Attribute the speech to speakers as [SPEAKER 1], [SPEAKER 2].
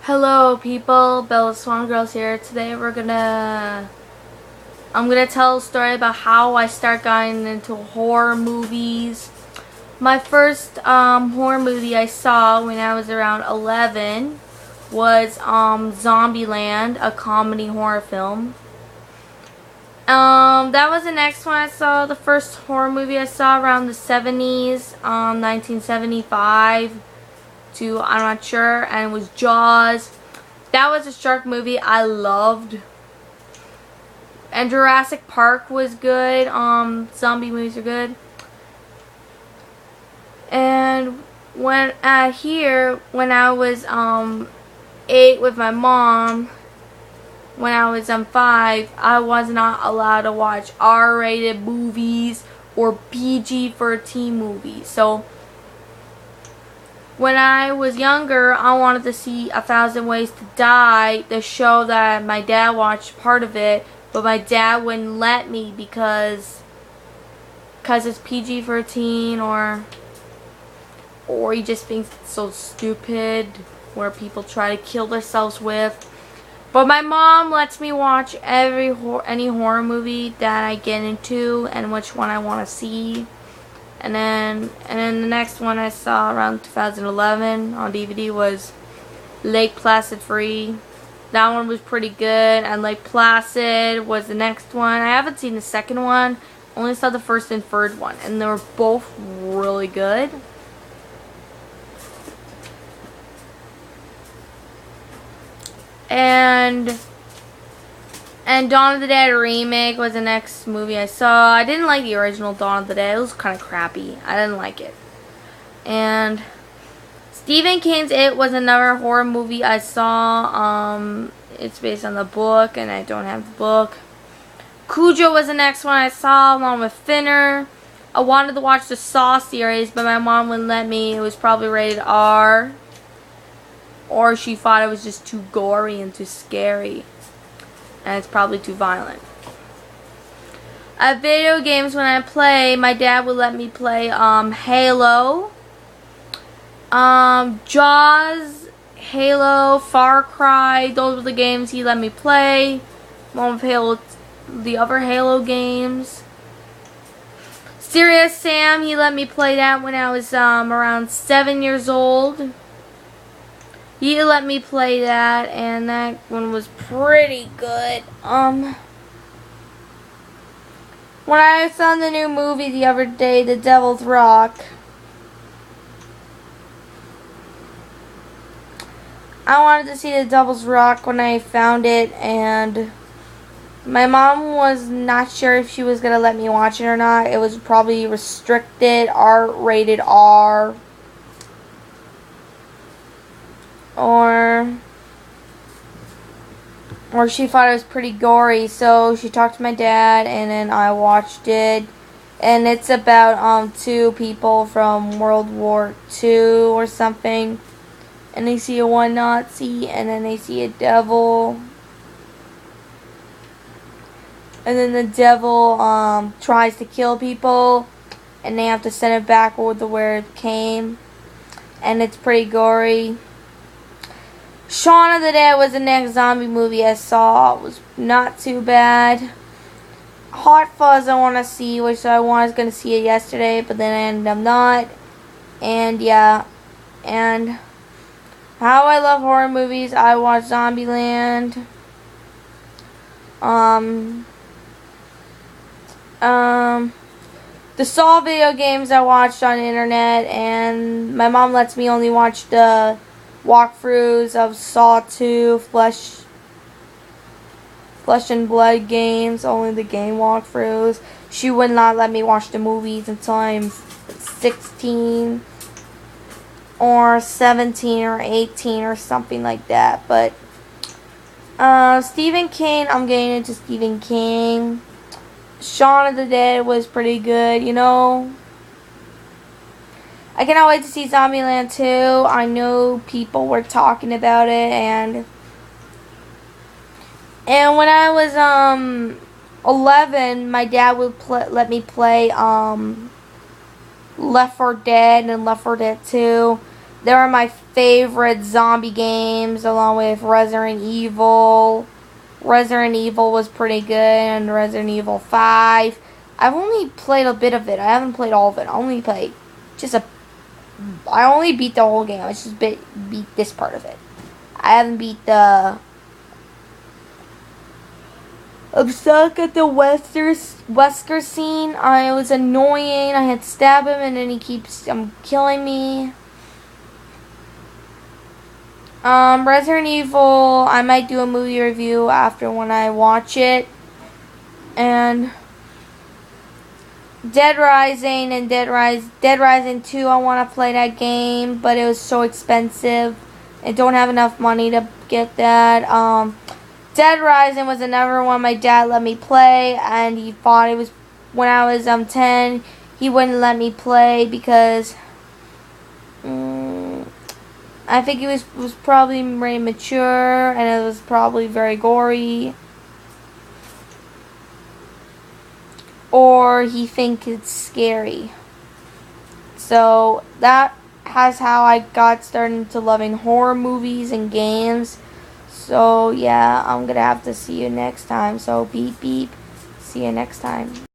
[SPEAKER 1] Hello people, Bella Swan Girls here. Today I'm gonna tell a story about how I start getting into horror movies. My first horror movie I saw when I was around 11 was Zombieland, a comedy horror film. That was the next one I saw. The first horror movie I saw around the 70s, 1975 to I'm not sure, and it was Jaws. That was a shark movie I loved. And Jurassic Park was good. Zombie movies are good. And when when I was 8 with my mom, when I was 5, I was not allowed to watch R-rated movies or PG-13 movies. So when I was younger, I wanted to see 1,000 Ways to Die, the show that my dad watched part of it, but my dad wouldn't let me because it's PG-13 or he just thinks it's so stupid where people try to kill themselves with. But my mom lets me watch any horror movie that I get into and which one I want to see. And then the next one I saw around 2011 on DVD was Lake Placid Free. That one was pretty good, and Lake Placid was the next one. I haven't seen the second one, only saw the first and third one, and they were both really good. And Dawn of the Dead remake was the next movie I saw. I didn't like the original Dawn of the Dead. It was kind of crappy. I didn't like it. And Stephen King's It was another horror movie I saw. It's based on the book, and I don't have the book. Cujo was the next one I saw, along with Thinner. I wanted to watch the Saw series, but my mom wouldn't let me. It was probably rated R. Or she thought it was just too gory and too scary. And it's probably too violent. At video games, when I play, my dad would let me play Halo, Jaws, Halo, Far Cry. Those were the games he let me play. One of Halo, the other Halo games. Serious Sam, he let me play that when I was around 7 years old. He let me play that, and that one was pretty good. When I saw the new movie the other day, The Devil's Rock, I wanted to see The Devil's Rock when I found it, and my mom was not sure if she was going to let me watch it or not. It was probably restricted, rated R. Or she thought it was pretty gory, so she talked to my dad, and then I watched it. And it's about two people from World War II or something, and they see one Nazi, and then they see a devil, and then the devil tries to kill people, and they have to send it back to where it came, and it's pretty gory. Shaun of the Dead was the next zombie movie I saw. It was not too bad. Hot Fuzz I want to see, which I was going to see it yesterday, but then I ended up not. And yeah. And how I love horror movies, I watched Zombieland. The Saw video games I watched on the internet, and my mom lets me only watch the walkthroughs of Saw 2, Flesh and Blood games, only the game walkthroughs. She would not let me watch the movies until I'm 16 or 17 or 18 or something like that. But Stephen King, I'm getting into Stephen King. Shaun of the Dead was pretty good, you know. I cannot wait to see Zombieland 2. I know people were talking about it, and when I was 11, my dad would let me play Left 4 Dead and Left 4 Dead 2. They are my favorite zombie games, along with Resident Evil. Resident Evil was pretty good, and Resident Evil 5. I've only played a bit of it. I haven't played all of it. I only played just a... I only beat the whole game. I just beat this part of it. I haven't beat the... I'm stuck at the Wesker scene. I was annoying. I had to stab him, and then he keeps killing me. Resident Evil, I might do a movie review after when I watch it. And Dead Rising and Dead Rising 2, I want to play that game, but it was so expensive. I don't have enough money to get that. Dead Rising was another one my dad let me play, and he thought it was, when I was 10, he wouldn't let me play because I think it was probably very mature, and it was probably very gory. Or he thinks it's scary. So that has how I got started into loving horror movies and games. So yeah, I'm gonna have to see you next time. So beep beep. See you next time.